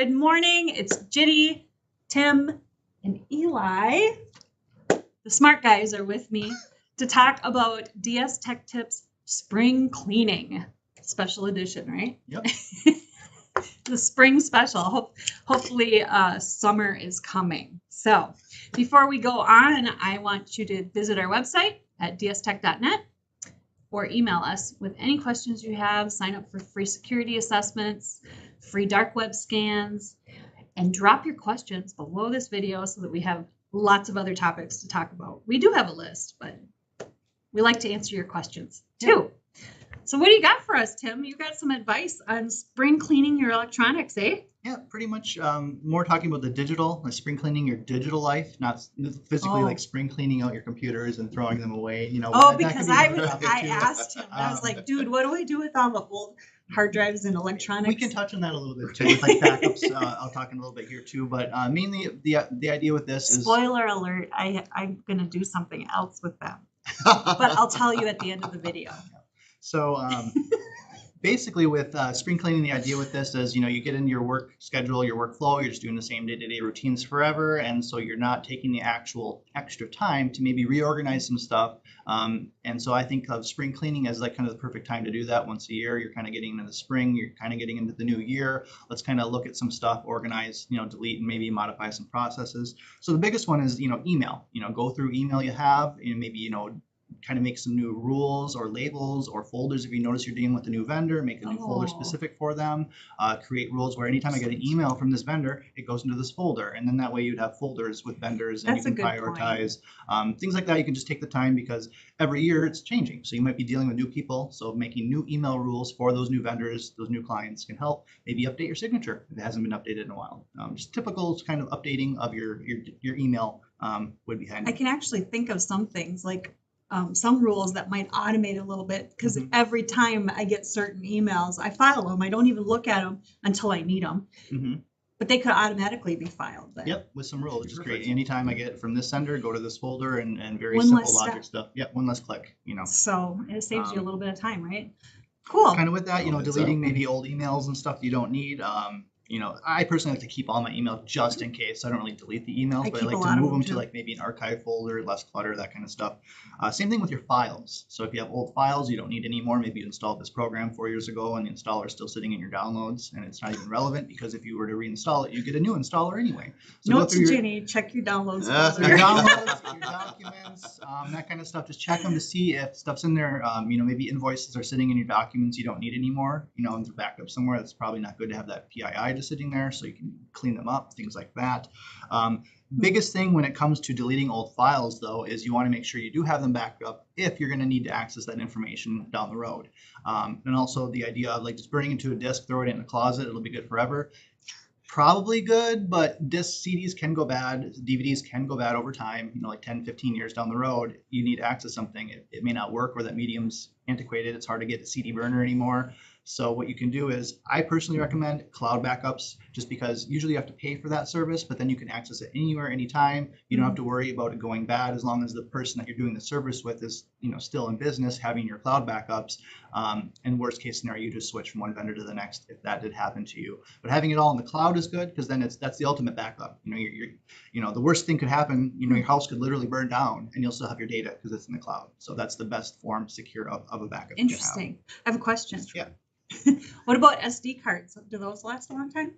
Good morning. It's Ginny, Tim, and Eli. The smart guys are with me to talk about DSTech Tips Spring Cleaning Special Edition, right? Yep. The spring special. Hopefully summer is coming. So before we go on, I want you to visit our website at dstech.net or email us with any questions you have. Sign up for free security assessments, free dark web scans, and drop your questions below this video so that we have lots of other topics to talk about. We do have a list, but we like to answer your questions too. So what do you got for us, Tim? You got some advice on spring cleaning your electronics, eh? Yeah, pretty much more talking about the digital, like spring cleaning your digital life, not physically like spring cleaning out your computers and throwing them away. You know. Oh, because I asked him. I was like, dude, what do I do with all the old hard drives and electronics? We can touch on that a little bit too, with like backups. I'll talk in a little bit here too, but mainly the idea with this is. Spoiler alert! I'm gonna do something else with them, but I'll tell you at the end of the video. So basically with spring cleaning, the idea with this is, you get into your work schedule, your workflow, you're just doing the same day-to-day routines forever. And so you're not taking the actual extra time to maybe reorganize some stuff. And so I think of spring cleaning as like kind of the perfect time to do that once a year. You're kind of getting into the spring, you're kind of getting into the new year. Let's kind of look at some stuff, organize, delete and maybe modify some processes. So the biggest one is, email, go through email you have, and maybe, kind of make some new rules or labels or folders. If you notice you're dealing with a new vendor, make a new folder specific for them. Create rules where anytime I get an email from this vendor, it goes into this folder. And then that way you'd have folders with vendors and you can prioritize things like that. You can just take the time because every year it's changing. So you might be dealing with new people. So making new email rules for those new vendors, those new clients can help. Maybe update your signature if it hasn't been updated in a while. Just typical kind of updating of your email would be handy. I can actually think of some things like some rules that might automate a little bit because every time I get certain emails, I file them. I don't even look at them until I need them. But they could automatically be filed. Then. Yep, with some rules. Just create anytime I get from this sender, go to this folder and very simple logic stuff. Yep, one less click, So it saves you a little bit of time, right? Cool. Kind of with that, deleting maybe old emails and stuff you don't need. I personally like to keep all my emails just in case. I don't really delete the emails, but I like to move them to like maybe an archive folder, less clutter, that kind of stuff. Same thing with your files. So if you have old files you don't need anymore, maybe you installed this program 4 years ago and the installer is still sitting in your downloads and it's not even relevant because if you were to reinstall it, you get a new installer anyway. So note to Ginny, check your downloads. Your downloads, your documents, that kind of stuff. Just check them to see if stuff's in there. Maybe invoices are sitting in your documents you don't need anymore. They're backed up somewhere. That's probably not good to have that PII just sitting there, so you can clean them up, things like that. Biggest thing when it comes to deleting old files, though, is you want to make sure you do have them backed up if you're going to need to access that information down the road. And also the idea of like just burning into a disk, throw it in a closet, it'll be good forever. Probably good, but discs, CDs can go bad, DVDs can go bad over time, like 10, 15 years down the road. You need to access something. It may not work or that medium's antiquated. It's hard to get a CD burner anymore. So what you can do is, I personally recommend cloud backups just because usually you have to pay for that service, but then you can access it anywhere, anytime. You don't have to worry about it going bad as long as the person that you're doing the service with is, still in business, having your cloud backups. And worst case scenario, you just switch from one vendor to the next if that did happen to you. But having it all in the cloud is good because then that's the ultimate backup. The worst thing could happen, your house could literally burn down and you'll still have your data because it's in the cloud. So that's the best form secure of a backup. Interesting. I have a question. Yeah. What about SD cards? Do those last a long time?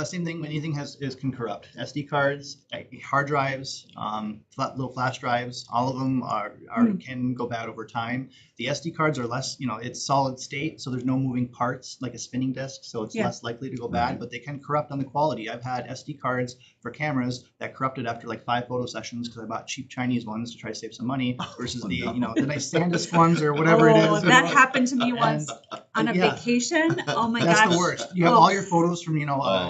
Same thing. Anything can corrupt. SD cards, hard drives, little flash drives. All of them can go bad over time. The SD cards are less. It's solid state, so there's no moving parts like a spinning disk, so it's less likely to go bad. But they can corrupt on the quality. I've had SD cards for cameras that corrupted after like 5 photo sessions because I bought cheap Chinese ones to try to save some money versus the nice SanDisk ones or whatever it is. That happened to me once on a vacation. Oh my gosh, that's the worst. You have all your photos from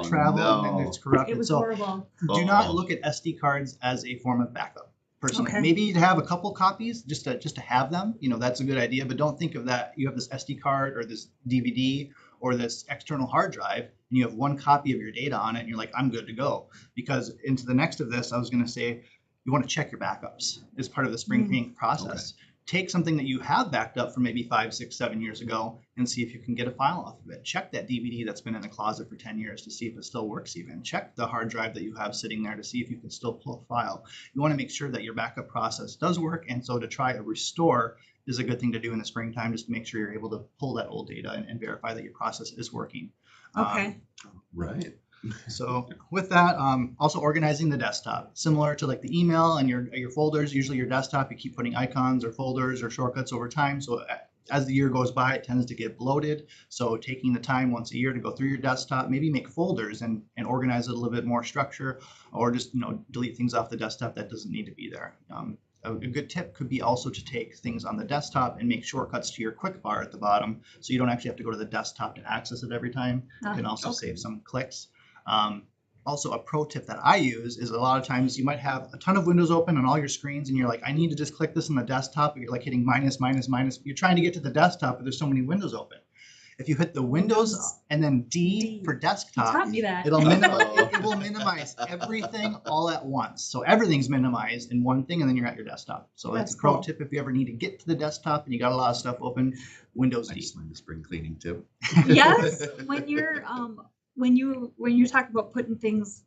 travel and then it's corrupted. It was horrible. Do not look at SD cards as a form of backup. Personally, maybe to have a couple copies just to have them. That's a good idea. But don't think of that. You have this SD card or this DVD or this external hard drive, and you have one copy of your data on it, and you're like, I'm good to go. Because into the next of this, I was going to say, you want to check your backups as part of the spring cleaning process. take something that you have backed up from maybe 5, 6, 7 years ago and see if you can get a file off of it. Check that DVD that's been in the closet for 10 years to see if it still works even. Check the hard drive that you have sitting there to see if you can still pull a file. You want to make sure that your backup process does work, and so to try to restore is a good thing to do in the springtime, just to make sure you're able to pull that old data and verify that your process is working. Okay. Right. So with that, also organizing the desktop, similar to like the email and your folders. Usually your desktop, you keep putting icons or folders or shortcuts over time. So as the year goes by, it tends to get bloated. So taking the time once a year to go through your desktop, maybe make folders and organize it a little bit more structure, or just delete things off the desktop that doesn't need to be there. A good tip could be also to take things on the desktop and make shortcuts to your quick bar at the bottom, so you don't actually have to go to the desktop to access it every time. You can also save some clicks. Also, a pro tip that I use is a lot of times you might have a ton of windows open on all your screens and you're like, I need to just click this on the desktop, but you're like hitting minus, minus, minus. You're trying to get to the desktop, but there's so many windows open. If you hit the Windows and then D for desktop, You taught me that. it will minimize everything all at once. So everything's minimized in one thing, and then you're at your desktop. So that's a pro cool. tip if you ever need to get to the desktop and you got a lot of stuff open. Windows D. Nice line, the spring cleaning tip. Yes, when you talk about putting things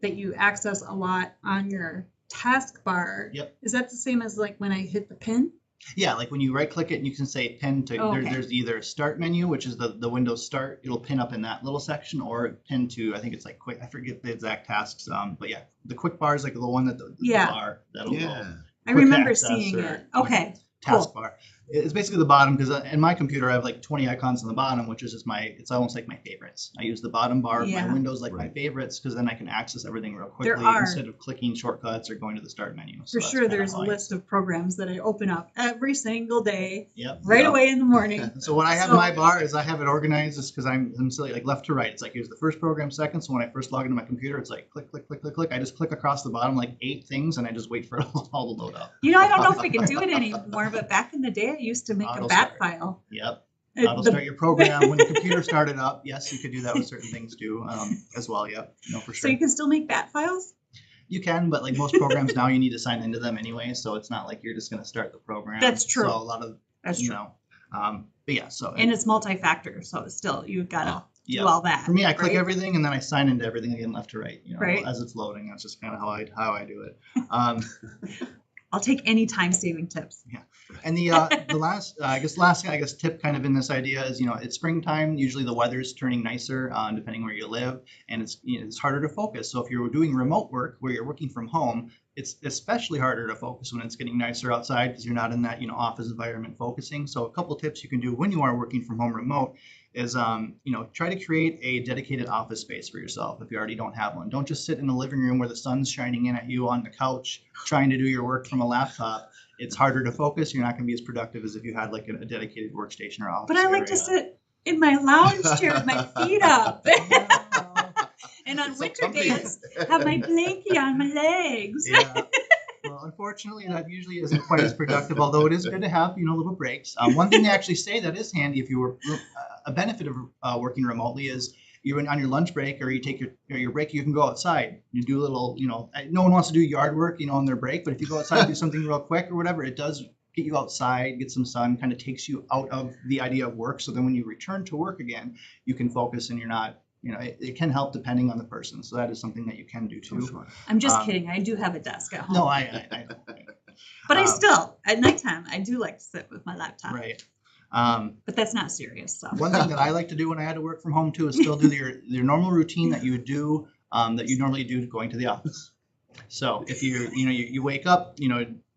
that you access a lot on your taskbar, Yep. is that the same as like when I hit the pin? Yeah, like when you right click it and you can say pin to, Okay. there's either start menu, which is the Windows start, it'll pin up in that little section, or pin to, I think it's like quick, I forget the exact tasks, but yeah, the quick bar is like the one that the bar that'll go. Yeah. I Quick remember access seeing or, it. Okay, Taskbar. cool. It's basically the bottom, because in my computer I have like 20 icons on the bottom, which is just it's almost like my favorites. I use the bottom bar of Yeah. my windows like my Right. favorites, because then I can access everything real There quickly are. instead of clicking shortcuts or going to the start menu. So For that's sure, kinda there's a how I- list of programs that I open up every single day, Yep. right Yep. away in the morning. So what I have So- in my bar is I have it organized just because I'm silly, like left to right. It's like here's the first program, second. So when I first log into my computer, it's like click, click, click, click, click. I just click across the bottom like 8 things, and I just wait for it all to load up. I don't know if we can do it anymore, but back in the day, I used to make a Auto bat start. file. Yep. Uh, Auto the- start your program when the computer started up. Yes, you could do that with certain things too, as well. Yep. No, for So sure. you can still make bat files? You can, but like most programs now, you need to sign into them anyway. So it's not like you're just going to start the program. That's true. So a lot of That's you true. know, but yeah. So And it's multi-factor, so still, you've got to yeah. do all that. For me, I click right? everything and then I sign into everything again, left to right. Right. As it's loading. That's just kind of how I do it. I'll take any time-saving tips. And the last tip kind of in this idea is, it's springtime. Usually the weather's turning nicer, depending where you live, and it's harder to focus. So if you're doing remote work where you're working from home, it's especially harder to focus when it's getting nicer outside, because you're not in that office environment focusing. So a couple tips you can do when you are working from home remote is try to create a dedicated office space for yourself if you already don't have one. Don't just sit in the living room where the sun's shining in at you on the couch trying to do your work from a laptop. It's harder to focus. You're not going to be as productive as if you had like a dedicated workstation or office But I like area. to sit in my lounge chair with my feet up. And on It's so winter comfy. days, have my blankie on my legs. Yeah. Well, unfortunately, that usually isn't quite as productive, although it is good to have, little breaks. One thing they actually say that is handy if you were a benefit of working remotely is you're on your lunch break or you take your break, you can go outside. You do a little, no one wants to do yard work, on their break, but if you go outside and do something real quick or whatever, it does get you outside, get some sun, kind of takes you out of the idea of work. So then when you return to work again, you can focus and you're not, it can help depending on the person. So that is something that you can do too. Sure. I'm just kidding. I do have a desk at home. No, I know. But I still, at nighttime, I do like to sit with my laptop. Right. But that's not serious. So. One thing that I like to do when I had to work from home too is still do your normal routine that you would do that you normally do going to the office. So if you wake up,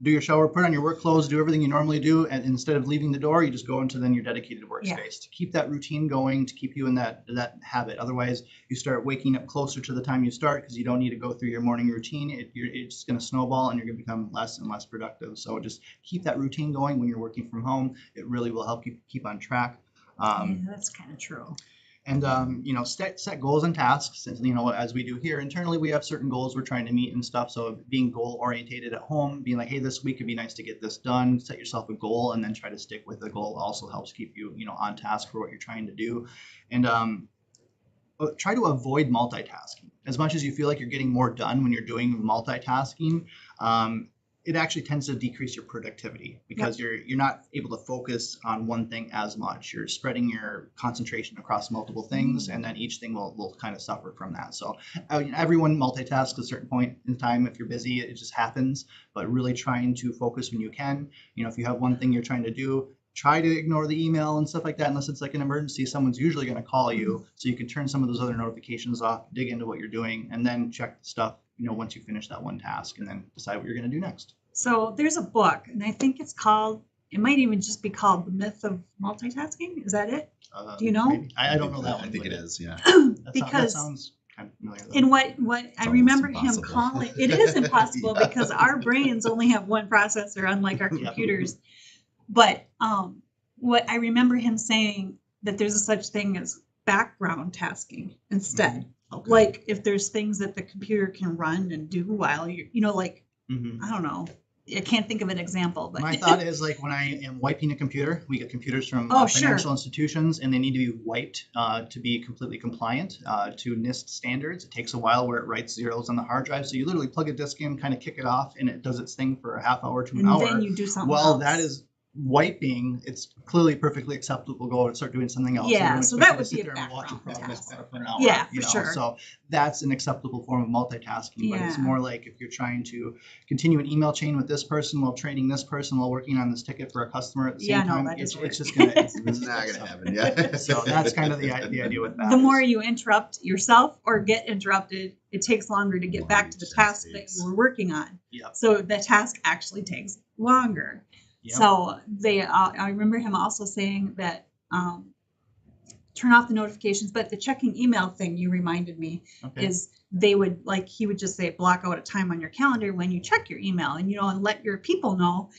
do your shower, put on your work clothes, do everything you normally do, and instead of leaving the door, you just go into then your dedicated workspace to keep that routine going, to keep you in that habit. Otherwise, you start waking up closer to the time you start because you don't need to go through your morning routine. It's just going to snowball and you're going to become less and less productive. So just keep that routine going when you're working from home. It really will help you keep on track. Yeah, that's kind of true. And set goals and tasks. As we do here internally, we have certain goals we're trying to meet and stuff. So being goal orientated at home, being like, hey, this week it'd be nice to get this done. Set yourself a goal and then try to stick with the goal. Also helps keep you on task for what you're trying to do. And try to avoid multitasking. As much as you feel like you're getting more done when you're doing multitasking, it actually tends to decrease your productivity because you're not able to focus on one thing as much. You're spreading your concentration across multiple things, and then each thing will kind of suffer from that. So everyone multitasks at a certain point in time. If you're busy, it just happens. But really trying to focus when you can. If you have one thing you're trying to do, try to ignore the email and stuff like that unless it's like an emergency. Someone's usually going to call you, so you can turn some of those other notifications off, dig into what you're doing, and then check the stuff, once you finish that one task, and then decide what you're going to do next. So there's a book, and I think it might even just be called The Myth of Multitasking. Is that it? Do you know? Maybe. I don't know that one. I think it is, yeah. Because that sounds kind of familiar. in what I remember him impossible. calling, it is impossible Yeah. because our brains only have one processor, unlike our computers. But what I remember him saying that there's a such thing as background tasking instead. Okay. Like if there's things that the computer can run and do while you're, Mhm. I don't know. I can't think of an example, but My thought is like when I am wiping a computer, we get computers from Oh, sure. financial institutions, and they need to be wiped to be completely compliant to NIST standards. It takes a while where it writes zeros on the hard drive, so you literally plug a disk in, kind of kick it off, and it does its thing for a half hour to an and hour. then you do something Well, else. that is wiping. It's clearly perfectly acceptable. Go and start doing something else. Yeah, You don't so expect that you to would sit be a there and watch a background progress task. bar for an hour. Yeah, for sure. So that's an acceptable form of multitasking. But it's Yeah. more like if you're trying to continue an email chain with this person while training this person while working on this ticket for a customer at the same Yeah, no, time, that it's doesn't just gonna. It's not going to happen, yeah. So that's kind of the idea with that. The more you interrupt yourself or get interrupted, it takes longer to get back to the task that you were working on. Yep. So the task actually takes longer. Yep. So I remember him also saying that turn off the notifications, but the checking email thing you reminded me Okay. is he would just say block out a time on your calendar when you check your email and let your people know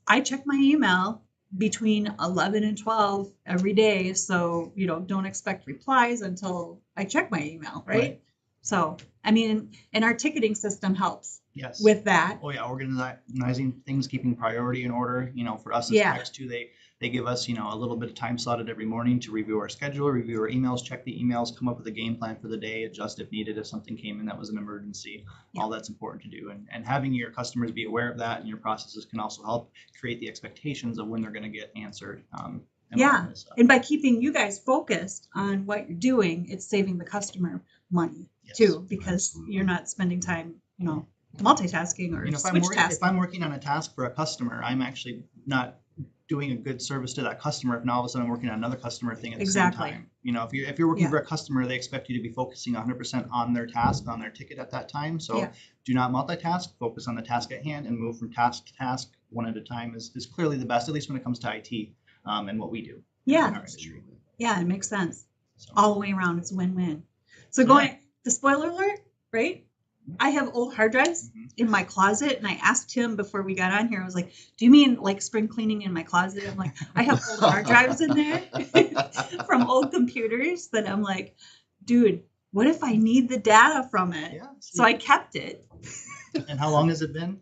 I check my email between 11 and 12 every day. So, don't expect replies until I check my email. Right. So, and our ticketing system helps Yes. with that. Oh yeah, organizing things, keeping priority in order. For us as Yeah. techs too, they give us a little bit of time slotted every morning to review our schedule, review our emails, check the emails, come up with a game plan for the day, adjust if needed if something came in that was an emergency. Yeah. All that's important to do, and having your customers be aware of that and your processes can also help create the expectations of when they're going to get answered. And all that kind of stuff. And by keeping you guys focused on what you're doing, it's saving the customer money Yes. too, because Absolutely. you're not spending time, multitasking or switch tasking. If I'm working on a task for a customer, I'm actually not doing a good service to that customer if now all of a sudden I'm working on another customer thing at the Exactly. same time. If you're working Yeah. for a customer, they expect you to be focusing 100% on their task, on their ticket at that time. So Yeah. do not multitask, focus on the task at hand and move from task to task one at a time is clearly the best, at least when it comes to IT and what we do in Yeah. our industry. Yeah, it makes sense. So, All the way around, it's a win-win. So Yeah. the spoiler alert, right? I have old hard drives Mhm. in my closet, and I asked him before we got on here, I was like, do you mean like spring cleaning in my closet? I'm like, I have old hard drives in there from old computers that I'm like, dude, what if I need the data from it? yeah. So I kept it And how long has it been?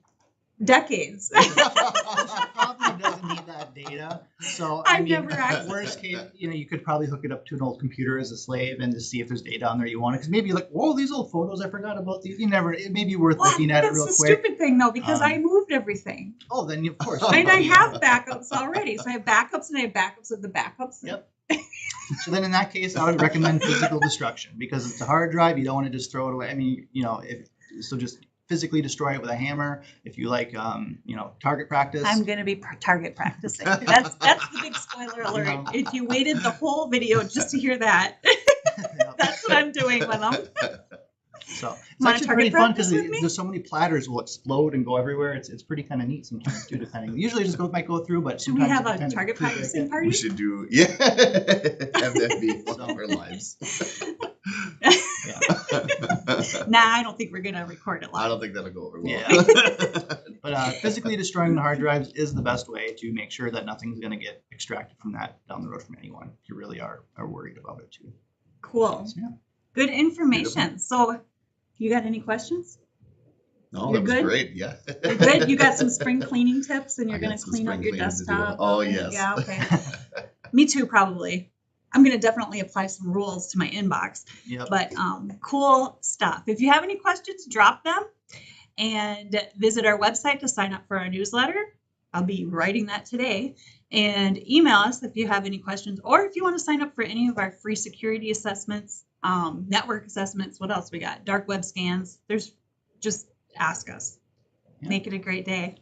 decades. Probably doesn't need that data. So I've never accessed worst case, you could probably hook it up to an old computer as a slave and just see if there's data on there you want it. Because maybe you're like, whoa, these old photos, I forgot about these. It may be worth Well, looking at it that's real the quick. stupid thing though, because I Um, moved everything. Oh, then of course. And I have backups already. So I have backups and I have backups of the backups. Yep. So then in that case, I would recommend physical destruction because it's a hard drive. You don't want to just throw it away. Just physically destroy it with a hammer. If you like, target practice. I'm going to be target practicing. That's the big spoiler alert. know. If you waited the whole video just to hear that, Yep. that's what I'm doing with them. So it's Wanna actually target pretty fun practice because with me? there's so many platters will explode and go everywhere. It's pretty kind of neat sometimes too, depending. Usually just might go through, but Should we sometimes have if you a kind of target pre-break practicing it- party? We should do, yeah. Have that be one of our lives. Nah, I don't think we're going to record it I live. don't think that'll go over well. Yeah. But physically destroying the hard drives is the best way to make sure that nothing's going to get extracted from that down the road from anyone. If you really are worried about it too. Cool. So, yeah. Good information. So you got any questions? No, You're that was good? great. Yeah. You're good? You got some spring cleaning tips and you're I going got to some clean up spring your cleaning to do. desktop? Oh, yes. Yeah, okay. Me too, probably. I'm going to definitely apply some rules to my inbox. Yep. But cool stuff. If you have any questions, drop them. and visit our website to sign up for our newsletter. I'll be writing that today. And email us if you have any questions, or if you want to sign up for any of our free security assessments, network assessments. What else we got? Dark web scans. Just ask us. Yeah. Make it a great day.